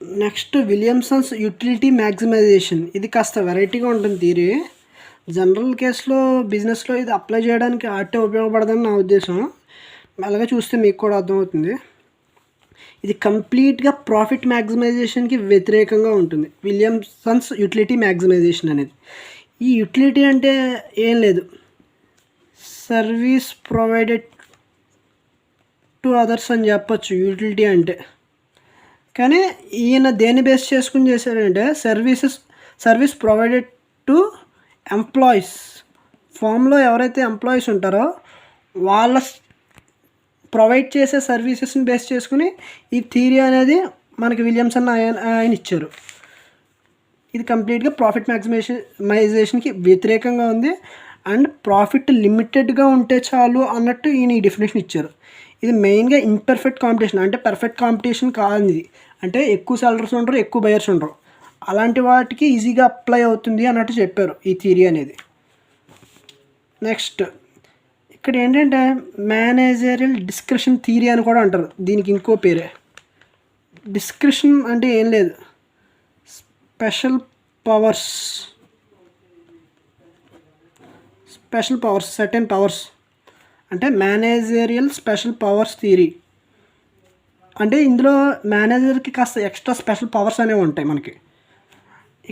Next Williamson's utility maximisation. ఇది కాస్త వెరైటీగా ఉంటుంది థియరీ. జనరల్ కేసులో బిజినెస్లో ఇది అప్లై చేయడానికి ఆటే ఉపయోగపడదని నా ఉద్దేశం. మెల్లగా చూస్తే మీకు కూడా అర్థమవుతుంది. ఇది కంప్లీట్గా ప్రాఫిట్ మ్యాక్సిమైజేషన్కి వ్యతిరేకంగా ఉంటుంది, విలియమ్సన్స్ యూటిలిటీ మ్యాక్సిమైజేషన్ అనేది. ఈ యూటిలిటీ అంటే ఏం లేదు, సర్వీస్ ప్రొవైడెడ్ టు అదర్స్ అని చెప్పచ్చు యూటిలిటీ అంటే. కానీ ఈయన దేన్ని బేస్ చేసుకుని చేశాడంటే సర్వీస్ ప్రొవైడెడ్ టు ఎంప్లాయీస్. ఫామ్లో ఎవరైతే ఎంప్లాయీస్ ఉంటారో వాళ్ళ ప్రొవైడ్ చేసే సర్వీసెస్ని బేస్ చేసుకుని ఈ థియరీ అనేది మనకి విలియమ్సన్ ఆయన ఇచ్చారు. ఇది కంప్లీట్గా ప్రాఫిట్ మ్యాక్సిమైజేషన్కి వ్యతిరేకంగా ఉంది. అండ్ ప్రాఫిట్ లిమిటెడ్గా ఉంటే చాలు అన్నట్టు ఈయన ఈ డెఫినేషన్ ఇచ్చారు. ఇది మెయిన్గా ఇంపర్ఫెక్ట్ కాంపిటీషన్, అంటే పర్ఫెక్ట్ కాంపిటీషన్ కాదు ఇది. అంటే ఎక్కువ సెల్లర్స్ ఉండరు, ఎక్కువ బయర్స్ ఉండరు, అలాంటి వాటికి ఈజీగా అప్లై అవుతుంది అన్నట్టు చెప్పారు ఈ థియరీ అనేది. నెక్స్ట్ ఇక్కడ ఏంటంటే మేనేజరియల్ డిస్క్రిషన్ థియరీ అని కూడా అంటారు. దీనికి ఇంకో పేరే. డిస్క్రిషన్ అంటే ఏం లేదు, స్పెషల్ పవర్స్, సర్టెన్ పవర్స్, అంటే మేనేజరియల్ స్పెషల్ పవర్స్ థియరీ. అంటే ఇందులో మేనేజర్కి కాస్త ఎక్స్ట్రా స్పెషల్ పవర్స్ అనేవి ఉంటాయి మనకి.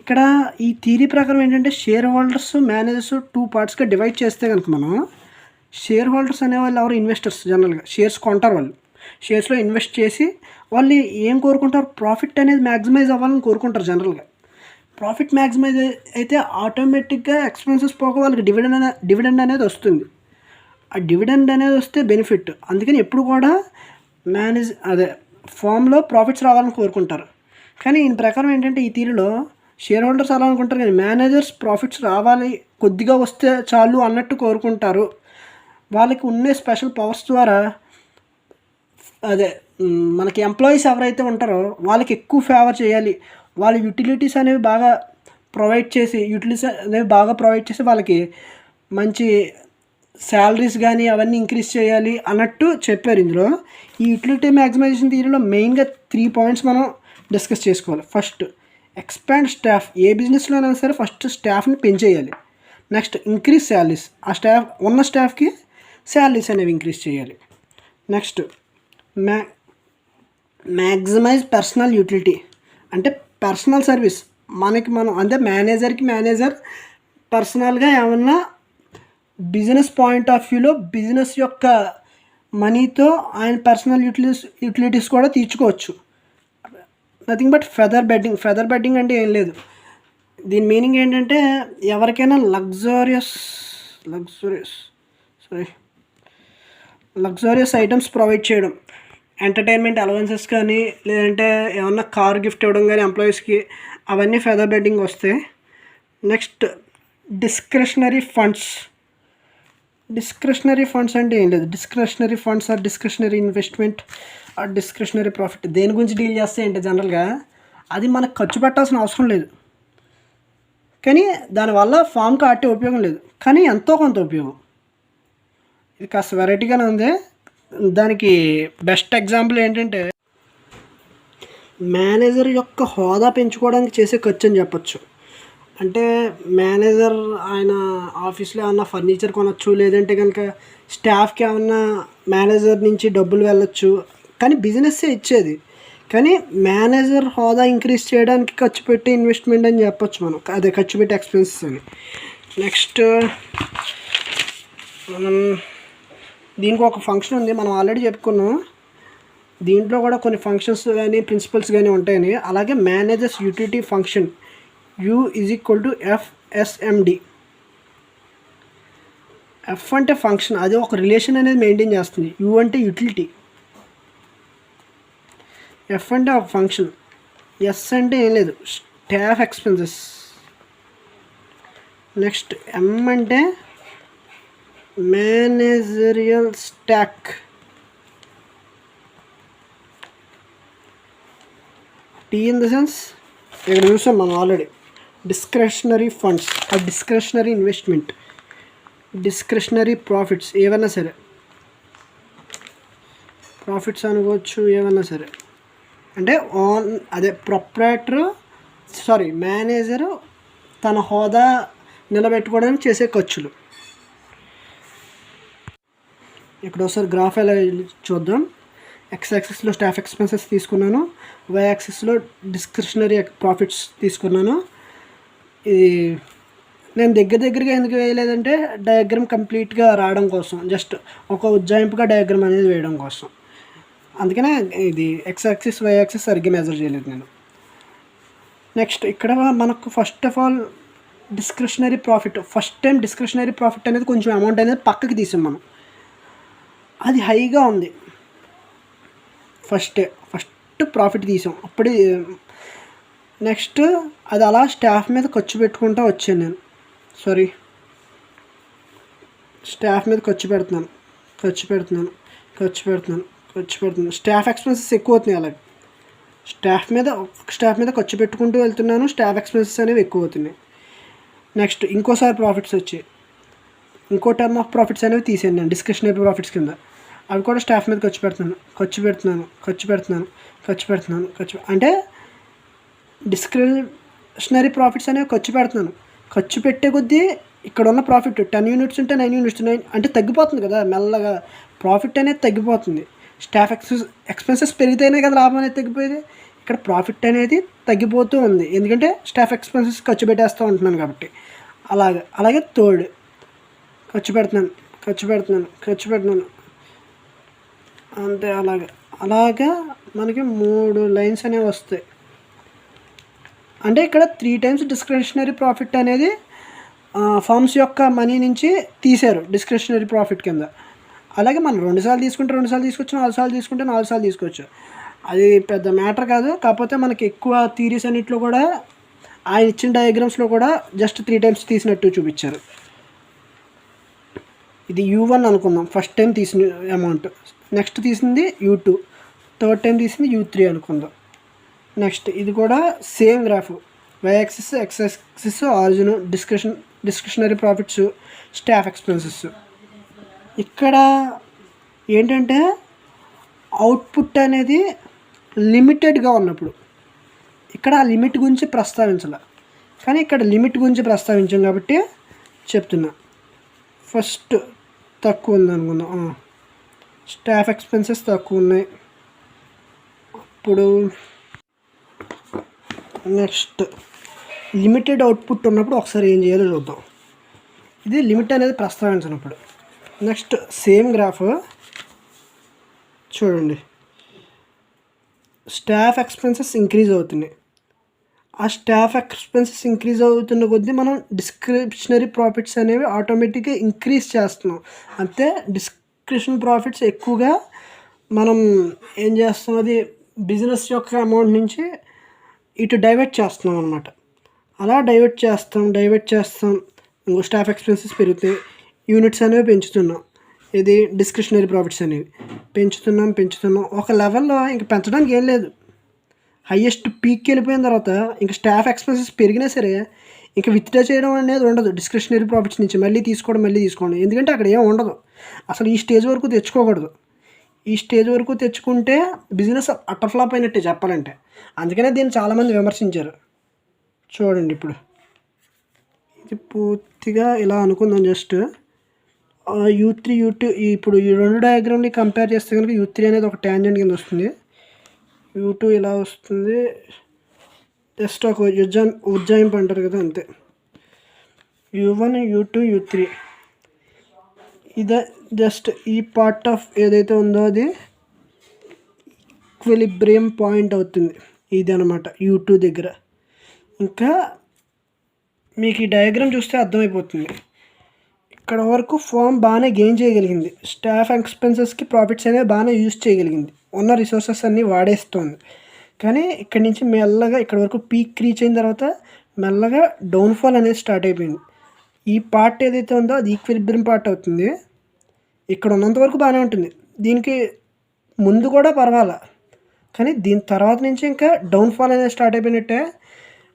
ఇక్కడ ఈ థియరీ ప్రకారం ఏంటంటే షేర్ హోల్డర్స్, మేనేజర్స్ 2 పార్ట్స్గా డివైడ్ చేస్తే కనుక మనం, షేర్ హోల్డర్స్ అనేవాళ్ళు ఎవరు, ఇన్వెస్టర్స్. జనరల్గా షేర్స్ కొంటారు, వాళ్ళు షేర్స్లో ఇన్వెస్ట్ చేసి వాళ్ళు ఏం కోరుకుంటారు, ప్రాఫిట్ అనేది మ్యాక్సిమైజ్ అవ్వాలని కోరుకుంటారు. జనరల్గా ప్రాఫిట్ మ్యాక్సిమైజ్ అయితే ఆటోమేటిక్గా ఎక్స్పెన్సెస్ పోక వాళ్ళకి డివిడెండ్ అనేది వస్తుంది. ఆ డివిడెండ్ అనేది వస్తే బెనిఫిట్. అందుకని ఎప్పుడు కూడా ఫామ్లో ప్రాఫిట్స్ రావాలని కోరుకుంటారు. కానీ ఈయన ప్రకారం ఏంటంటే ఈ థియరీలో షేర్ హోల్డర్స్ అలా అనుకుంటారు, కానీ మేనేజర్స్ ప్రాఫిట్స్ రావాలి, కొద్దిగా వస్తే చాలు అన్నట్టు కోరుకుంటారు. వాళ్ళకి ఉండే స్పెషల్ పవర్స్ ద్వారా మనకి ఎంప్లాయీస్ ఎవరైతే ఉంటారో వాళ్ళకి ఎక్కువ ఫేవర్ చేయాలి, వాళ్ళ యూటిలిటీస్ అనేవి బాగా ప్రొవైడ్ చేసి వాళ్ళకి మంచి శాలరీస్ కానీ అవన్నీ ఇంక్రీజ్ చేయాలి అన్నట్టు చెప్పారు ఇందులో. ఈ యూటిలిటీ మ్యాక్సిమైజేషన్ థియరీలో మెయిన్గా 3 పాయింట్స్ మనం డిస్కస్ చేసుకోవాలి. First, expand staff. ఏ బిజినెస్లోనైనా సరే ఫస్ట్ స్టాఫ్ని పెంచేయాలి. Next, increase salaries. ఆ ఉన్న స్టాఫ్కి శాలరీస్ అనేవి ఇంక్రీజ్ చేయాలి. నెక్స్ట్, మ్యాక్సిమైజ్ పర్సనల్ యూటిలిటీ, అంటే పర్సనల్ సర్వీస్. మనం అంటే మేనేజర్ పర్సనల్గా ఏమన్నా బిజినెస్ పాయింట్ ఆఫ్ వ్యూలో బిజినెస్ యొక్క మనీతో ఆయన పర్సనల్ యూటిలిటీస్ కూడా తీర్చుకోవచ్చు. నథింగ్ బట్ ఫెదర్ బెడ్డింగ్ అంటే ఏం లేదు. దీని మీనింగ్ ఏంటంటే ఎవరికైనా లగ్జరియస్ ఐటమ్స్ ప్రొవైడ్ చేయడం, ఎంటర్టైన్మెంట్ అలవెన్సెస్ కానీ, లేదంటే ఏమన్నా కార్ గిఫ్ట్ ఇవ్వడం కానీ ఎంప్లాయీస్కి, అవన్నీ ఫెదర్ బెడ్డింగ్ వస్తాయి. నెక్స్ట్, డిస్క్రిషనరీ ఫండ్స్ అంటే ఏం లేదు, discretionary funds or discretionary investment or discretionary profit. దేని గురించి డీల్ చేస్తాయి అంటే జనరల్గా అది మనకు ఖర్చు పెట్టాల్సిన అవసరం లేదు, కానీ దానివల్ల ఫామ్కి ఆటే ఉపయోగం లేదు, కానీ ఎంతో కొంత ఉపయోగం. ఇది కాస్త వెరైటీగానే ఉంది. దానికి బెస్ట్ ఎగ్జాంపుల్ ఏంటంటే మేనేజర్ యొక్క హోదా పెంచుకోవడానికి చేసే ఖర్చు అని చెప్పచ్చు. అంటే మేనేజర్ ఆయన ఆఫీస్లో ఏమన్నా ఫర్నిచర్ కొనవచ్చు, లేదంటే కనుక స్టాఫ్కి ఏమన్నా మేనేజర్ నుంచి డబ్బులు వెళ్ళొచ్చు, కానీ బిజినెస్సే ఇచ్చేది. కానీ మేనేజర్ హోదా ఇంక్రీజ్ చేయడానికి ఖర్చు పెట్టే ఇన్వెస్ట్మెంట్ అని చెప్పొచ్చు మనం, అదే ఖర్చు పెట్టే ఎక్స్పెన్సెస్ అని. నెక్స్ట్, దీనికి ఒక ఫంక్షన్ ఉంది, మనం ఆల్రెడీ చెప్పుకున్నాం. దీంట్లో కూడా కొన్ని ఫంక్షన్స్ కానీ ప్రిన్సిపల్స్ కానీ ఉంటాయని. అలాగే managers utility function U = FSMD. F అంటే ఫంక్షన్, అది ఒక రిలేషన్ అనేది మెయింటైన్ చేస్తుంది. U అంటే యూటిలిటీ, F అంటే ఒక ఫంక్షన్, S అంటే ఏం లేదు, స్టాఫ్ ఎక్స్పెన్సెస్. నెక్స్ట్, M అంటే managerial stock, T in the sense ఇక్కడ చూసాం మనం ఆల్రెడీ, డిస్క్రిషనరీ ఫండ్స్, ఆ డిస్క్రిషనరీ ఇన్వెస్ట్మెంట్, డిస్క్రిషనరీ ప్రాఫిట్స్, ఏవైనా సరే ప్రాఫిట్స్ అనుకోవచ్చు, ఏమన్నా సరే. అంటే మేనేజరు తన హోదా నిలబెట్టుకోవడానికి చేసే ఖర్చులు. ఇక్కడ ఒకసారి గ్రాఫ్ ఎలా చూద్దాం. ఎక్స్ యాక్సిస్లో స్టాఫ్ ఎక్స్పెన్సెస్ తీసుకున్నాను, వై యాక్సిస్లో డిస్క్రిషనరీ ప్రాఫిట్స్ తీసుకున్నాను. ఇది నేను దగ్గరగా ఎందుకు వేయలేదంటే డయాగ్రామ్ కంప్లీట్గా రావడం కోసం, జస్ట్ ఒక ఉజ్జాయింపుగా డయాగ్రామ్ అనేది వేయడం కోసం. అందుకనే ఇది ఎక్స్ యాక్సిస్ వై యాక్సిస్ సరిగ్గా మెజర్ చేయలేదు నేను. నెక్స్ట్ ఇక్కడ మనకు first of all discretionary profit, first time discretionary profit అనేది కొంచెం అమౌంట్ అనేది పక్కకి తీసాం మనం. అది హైగా ఉంది. ఫస్ట్ ప్రాఫిట్ తీసాం అప్పుడు. నెక్స్ట్ అది అలా స్టాఫ్ మీద ఖర్చు పెట్టుకుంటూ వచ్చాను నేను. స్టాఫ్ మీద ఖర్చు పెడుతున్నాను. స్టాఫ్ ఎక్స్పెన్సెస్ ఎక్కువ అవుతున్నాయి. అలాగే స్టాఫ్ మీద ఖర్చు పెట్టుకుంటూ వెళ్తున్నాను. స్టాఫ్ ఎక్స్పెన్సెస్ అనేవి ఎక్కువ అవుతున్నాయి. నెక్స్ట్ ఇంకోసారి ప్రాఫిట్స్ వచ్చాయి. ఇంకో టర్మ్ ఆఫ్ ప్రాఫిట్స్ అనేవి తీసాను నేను డిస్క్రిషనరీ ప్రాఫిట్స్ కింద. అవి కూడా స్టాఫ్ మీద ఖర్చు పెడుతున్నాను. అంటే డిస్క్రిషనరీ ప్రాఫిట్స్ అనేవి ఖర్చు పెడుతున్నాను. ఖర్చు పెట్టే కొద్దీ ఇక్కడ ఉన్న ప్రాఫిట్ 10 యూనిట్స్ ఉంటే 9 యూనిట్స్ అంటే తగ్గిపోతుంది కదా, మెల్లగా ప్రాఫిట్ అనేది తగ్గిపోతుంది. స్టాఫ్ ఎక్స్పెన్సెస్ పెరిగితేనే కదా లాభం అనేది తగ్గిపోయేది. ఇక్కడ ప్రాఫిట్ అనేది తగ్గిపోతూ ఉంది, ఎందుకంటే స్టాఫ్ ఎక్స్పెన్సెస్ ఖర్చు పెట్టేస్తూ ఉంటున్నాను కాబట్టి. అలాగే థర్డ్ ఖర్చు పెడుతున్నాను అంతే. అలాగా మనకి 3 లైన్స్ అనేవి వస్తాయి. అంటే ఇక్కడ 3 times డిస్క్రిషనరీ ప్రాఫిట్ అనేది ఫార్మ్స్ యొక్క మనీ నుంచి తీశారు డిస్క్రిషనరీ ప్రాఫిట్ కింద. అలాగే మనం 2 సార్లు తీసుకుంటే 2 సార్లు తీసుకోవచ్చు, 4 సార్లు తీసుకుంటే 4 సార్లు తీసుకోవచ్చు. అది పెద్ద మ్యాటర్ కాదు. కాకపోతే మనకి ఎక్కువ థీరీస్ అన్నింటిలో కూడా ఆయన ఇచ్చిన డయాగ్రామ్స్లో కూడా జస్ట్ 3 times తీసినట్టు చూపించారు. ఇది U1 అనుకుందాం, ఫస్ట్ టైం తీసిన అమౌంట్. నెక్స్ట్ తీసింది U2, థర్డ్ టైం తీసింది U3 అనుకుందాం. నెక్స్ట్ ఇది కూడా same graph, Y axis X axis origin, discretionary profits, staff expenses. ఇక్కడ ఏంటంటే అవుట్పుట్ అనేది లిమిటెడ్గా ఉన్నప్పుడు ఇక్కడ ఆ లిమిట్ గురించి ప్రస్తావించాలి. కానీ ఇక్కడ లిమిట్ గురించి ప్రస్తావించాం కాబట్టి చెప్తున్నా. ఫస్ట్ తక్కువ ఉంది అనుకుందాం, స్టాఫ్ ఎక్స్పెన్సెస్ తక్కువ ఉన్నాయి. అప్పుడు నెక్స్ట్ లిమిటెడ్ అవుట్పుట్ ఉన్నప్పుడు ఒకసారి ఏం చేయాలో చూద్దాం. ఇది లిమిట్ అనేది ప్రస్తావించినప్పుడు. నెక్స్ట్ సేమ్ గ్రాఫ్ చూడండి, స్టాఫ్ ఎక్స్పెన్సెస్ ఇంక్రీజ్ అవుతున్నాయి. ఆ స్టాఫ్ ఎక్స్పెన్సెస్ ఇంక్రీజ్ అవుతున్న కొద్దీ మనం డిస్క్రిషనరీ ప్రాఫిట్స్ అనేవి ఆటోమేటిక్గా ఇంక్రీజ్ చేస్తున్నాం. అంతే, డిస్క్రిషన్ ప్రాఫిట్స్ ఎక్కువగా మనం ఏం చేస్తాం, అది బిజినెస్ యొక్క అమౌంట్ నుంచి ఇటు డైవర్ట్ చేస్తున్నాం అనమాట. అలా డైవర్ట్ చేస్తాం. ఇంకో స్టాఫ్ ఎక్స్పెన్సెస్ పెరుగుతాయి, యూనిట్స్ అనేవి పెంచుతున్నాం. ఇది డిస్క్రిషనరీ ప్రాఫిట్స్ అనేవి పెంచుతున్నాం. ఒక లెవెల్లో ఇంక పెంచడానికి ఏం లేదు. హయ్యెస్ట్ పీక్కి వెళ్ళిపోయిన తర్వాత ఇంక స్టాఫ్ ఎక్స్పెన్సెస్ పెరిగినా సరే ఇంకా విత్డ్రా చేయడం అనేది ఉండదు డిస్క్రిషనరీ ప్రాఫిట్స్ నుంచి. మళ్ళీ తీసుకోండి, ఎందుకంటే అక్కడ ఏం ఉండదు. అసలు ఈ స్టేజ్ వరకు తెచ్చుకోకూడదు. ఈ స్టేజ్ వరకు తెచ్చుకుంటే బిజినెస్ అటర్ ఫ్లాప్ అయినట్టే చెప్పాలంటే. అందుకనే దీన్ని చాలామంది విమర్శించారు. చూడండి, ఇప్పుడు ఇది పూర్తిగా ఇలా అనుకుందాం. జస్ట్ U3 U2 ఇప్పుడు ఈ 2 డయాగ్రామ్ని కంపేర్ చేస్తే కనుక U3 అనేది ఒక ట్యాంజెంట్ కింద వస్తుంది, U2 ఇలా వస్తుంది. జస్ట్ ఒక ఉజ్జాయింపు అంటారు కదా, అంతే. U1 U2 U3 ఇదే జస్ట్ ఈ పార్ట్ ఆఫ్ ఏదైతే ఉందో అది ఈక్విలిబ్రియం పాయింట్ అవుతుంది. ఇది అనమాట U2 దగ్గర. ఇంకా మీకు ఈ డయాగ్రామ్ చూస్తే అర్థమైపోతుంది. ఇక్కడ వరకు ఫామ్ బాగానే గెయిన్ చేయగలిగింది, స్టాఫ్ ఎక్స్పెన్సెస్కి ప్రాఫిట్స్ అనేవి బాగానే యూజ్ చేయగలిగింది, ఉన్న రిసోర్సెస్ అన్నీ వాడేస్తుంది. కానీ ఇక్కడ నుంచి మెల్లగా ఇక్కడ వరకు పీక్ రీచ్ అయిన తర్వాత మెల్లగా డౌన్ఫాల్ అనేది స్టార్ట్ అయిపోయింది. ఈ పార్ట్ ఏదైతే ఉందో అది ఈక్విలిబ్రియం పార్ట్ అవుతుంది. ఇక్కడ ఉన్నంత వరకు బాగానే ఉంటుంది, దీనికి ముందు కూడా పర్వాలా. కానీ దీని తర్వాత నుంచి ఇంకా డౌన్ఫాల్ అనేది స్టార్ట్ అయిపోయినట్టే.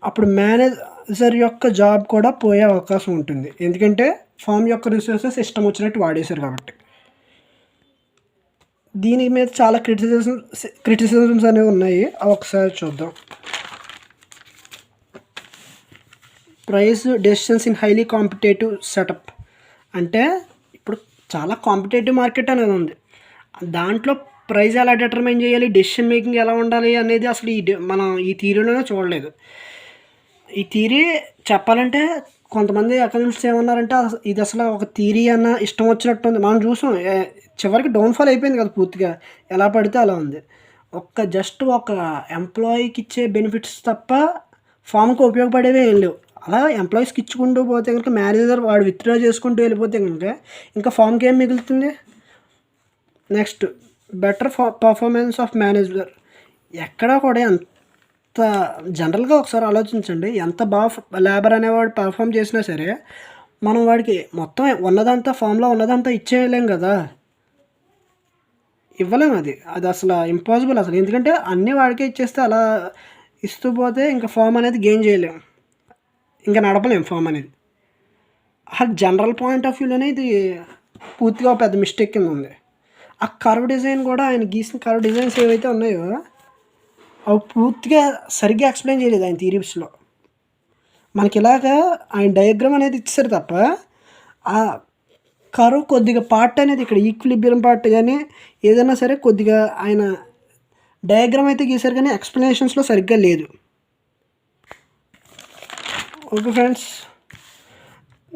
అప్పుడు మేనేజర్ యొక్క జాబ్ కూడా పోయే అవకాశం ఉంటుంది, ఎందుకంటే ఫామ్ యొక్క రిసోర్సెస్ ఇష్టం వచ్చినట్టు వాడేశారు కాబట్టి. దీని మీద చాలా క్రిటిసిజమ్స్ అనేవి ఉన్నాయి. అవి ఒకసారి చూద్దాం. Price decisions in highly competitive setup. అంటే ఇప్పుడు చాలా కాంపిటేటివ్ మార్కెట్ అనేది ఉంది. దాంట్లో ప్రైస్ ఎలా డిటర్మైన్ చేయాలి, డెసిషన్ మేకింగ్ ఎలా ఉండాలి అనేది అసలు మనం ఈ థియరీలోనే చూడలేదు. ఈ థియరీ చెప్పాలంటే కొంతమంది అకౌంట్స్ ఏమన్నారంటే ఇది అసలు ఒక థియరీ అన్న ఇష్టం వచ్చినట్టు ఉంది. మనం చూసాం చివరికి డౌన్ఫాల్ అయిపోయింది కదా పూర్తిగా. ఎలా పడితే అలా ఉంది. జస్ట్ ఒక ఎంప్లాయీకి ఇచ్చే బెనిఫిట్స్ తప్ప ఫామ్కి ఉపయోగపడేవే ఏం లేవు. అలా ఎంప్లాయీస్కి ఇచ్చుకుంటూ పోతే కనుక మేనేజర్ వాడు విత్డ్రా చేసుకుంటూ వెళ్ళిపోతే కనుక ఇంకా ఫామ్కి ఏం మిగులుతుంది? Next better performance of manager. ఎక్కడా కూడా ఎంత జనరల్గా ఒకసారి ఆలోచించండి, ఎంత బాగా లేబర్ అనేవాడు పర్ఫామ్ చేసినా సరే మనం వాడికి మొత్తం ఉన్నదంతా ఫామ్లో ఉన్నదంతా ఇచ్చేయలేం కదా, ఇవ్వలేం. అది అసలు ఇంపాసిబుల్ అసలు. ఎందుకంటే అన్నీ వాడికే ఇచ్చేస్తే అలా ఇస్తూ పోతే ఇంకా ఫామ్ అనేది గెయిన్ చేయలేం, ఇంకా నడపలేం ఫామ్ అనేది. ఆ జనరల్ పాయింట్ ఆఫ్ వ్యూలోనే ఇది పూర్తిగా పెద్ద మిస్టేక్ కింద ఉంది. ఆ కర్వ్ డిజైన్ కూడా ఆయన గీసిన కర్వ్ డిజైన్స్ ఏవైతే ఉన్నాయో అవి పూర్తిగా సరిగ్గా ఎక్స్ప్లెయిన్ చేయలేదు ఆయన థియరీస్లో. మనకి ఇలాగా ఆయన డయాగ్రామ్ అనేది ఇచ్చారు తప్ప ఆ కర్వ్ కొద్దిగా పార్ట్ అనేది ఇక్కడ ఈక్విలిబ్రియం పార్ట్ కానీ ఏదైనా సరే కొద్దిగా ఆయన డయాగ్రామ్ అయితే గీశారు కానీ ఎక్స్ప్లెనేషన్స్లో సరిగ్గా లేదు. ఓకే ఫ్రెండ్స్,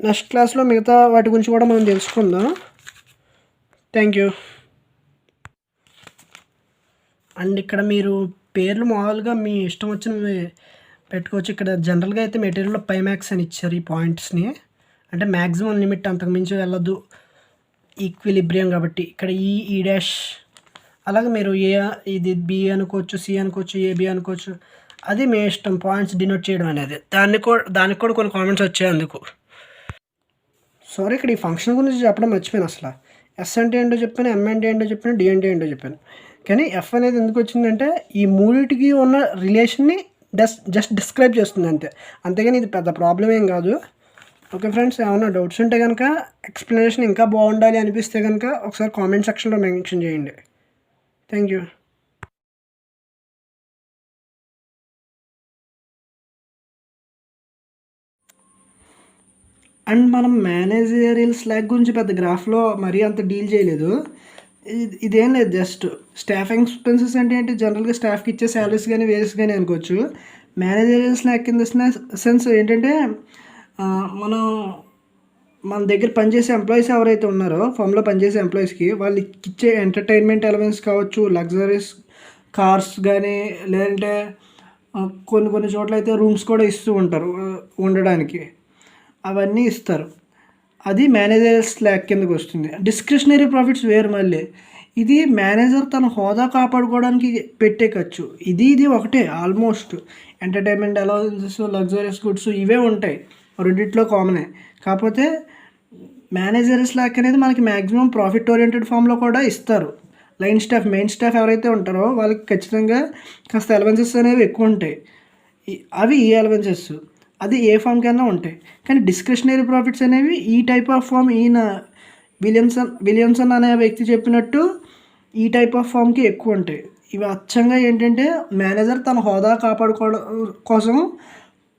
నెక్స్ట్ క్లాస్లో మిగతా వాటి గురించి కూడా మనం తెలుసుకుందాం. Thank you. అండ్ ఇక్కడ మీరు పేర్లు మామూలుగా మీ ఇష్టం వచ్చినవి పెట్టుకోవచ్చు. ఇక్కడ జనరల్గా అయితే మెటీరియల్లో పైమాక్స్ అని ఇచ్చారు ఈ పాయింట్స్ని. అంటే మ్యాక్సిమం లిమిట్ అంతకుమించి వెళ్ళదు, ఈక్విలిబ్రియం కాబట్టి. ఇక్కడ ఈ డాష్, అలాగే మీరు ఇది బి అనుకోవచ్చు, సి అనుకోవచ్చు, ఏబి అనుకోవచ్చు. అది మీ ఇష్టం పాయింట్స్ డినోట్ చేయడం అనేది. దానికి కూడా కొన్ని కామెంట్స్ వచ్చాయి అందుకు. సారీ, ఇక్కడ ఈ ఫంక్షన్ గురించి చెప్పడం మర్చిపోయాను. అసలు ఎస్ అంటే ఏంటో చెప్పాను, ఎం అంటే ఏంటో చెప్పాను, డి అంటే ఏంటో చెప్పాను. కానీ ఎఫ్ అనేది ఎందుకు వచ్చిందంటే ఈ మూడింటికి ఉన్న రిలేషన్ని జస్ట్ డిస్క్రైబ్ చేస్తుంది అంతే. అంతేగాని ఇది పెద్ద ప్రాబ్లం ఏం కాదు. ఓకే ఫ్రెండ్స్, ఏమైనా డౌట్స్ ఉంటే కనుక, ఎక్స్ప్లెనేషన్ ఇంకా బాగుండాలి అనిపిస్తే కనుక ఒకసారి కామెంట్ సెక్షన్లో మెన్షన్ చేయండి. Thank you. అండ్ మనం మేనేజరియల్ స్లాగ్ గురించి పెద్ద గ్రాఫ్లో మరీ అంత డీల్ చేయలేదు. ఇదేం లేదు, జస్ట్ స్టాఫ్ ఎక్స్పెన్సెస్ అంటే ఏంటి, జనరల్గా స్టాఫ్కి ఇచ్చే శాలరీస్ కానీ వేజెస్ కానీ అనుకోవచ్చు. మేనేజరియల్ స్లాగ్ కింద సెన్స్ ఏంటంటే మన దగ్గర పనిచేసే ఎంప్లాయీస్ ఎవరైతే ఉన్నారో ఫామ్లో పనిచేసే ఎంప్లాయీస్కి వాళ్ళకి ఇచ్చే ఎంటర్టైన్మెంట్ ఎలవెన్స్ కావచ్చు, లగ్జరీస్ కార్స్ కానీ, లేదంటే కొన్ని చోట్ల అయితే రూమ్స్ కూడా ఇస్తూ ఉంటారు ఉండడానికి, అవన్నీ ఇస్తారు. అది మేనేజర్ స్లాగ్ కిందకి వస్తుంది. డిస్క్రిషనరీ ప్రాఫిట్స్ వేరు. మళ్ళీ ఇది మేనేజర్ తన హోదా కాపాడుకోవడానికి పెట్టే ఖర్చు. ఇది ఒకటే almost. Entertainment allowances, luxuries goods ఇవే ఉంటాయి, రెండిట్లో కామనే. కాకపోతే మేనేజర్ స్లాగ్ అనేది మనకి మ్యాక్సిమం ప్రాఫిట్ ఓరియంటెడ్ ఫామ్లో కూడా ఇస్తారు. లైన్ స్టాఫ్, మెయిన్ స్టాఫ్ ఎవరైతే ఉంటారో వాళ్ళకి ఖచ్చితంగా కాస్త అలవెన్సెస్ అనేవి ఎక్కువ ఉంటాయి. అవి ఈ అలవెన్సెస్ అది ఏ ఫామ్కైనా ఉంటాయి. కానీ డిస్క్రిషనరీ ప్రాఫిట్స్ అనేవి ఈ టైప్ ఆఫ్ ఫామ్, ఈయన విలియమ్సన్ అనే వ్యక్తి చెప్పినట్టు ఈ టైప్ ఆఫ్ ఫామ్కి ఎక్కువ ఉంటాయి. ఇవి అచ్చంగా ఏంటంటే మేనేజర్ తన హోదా కాపాడుకోవడం కోసం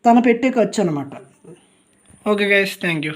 తన పెట్టే ఖర్చు అనమాట. Okay guys, thank you.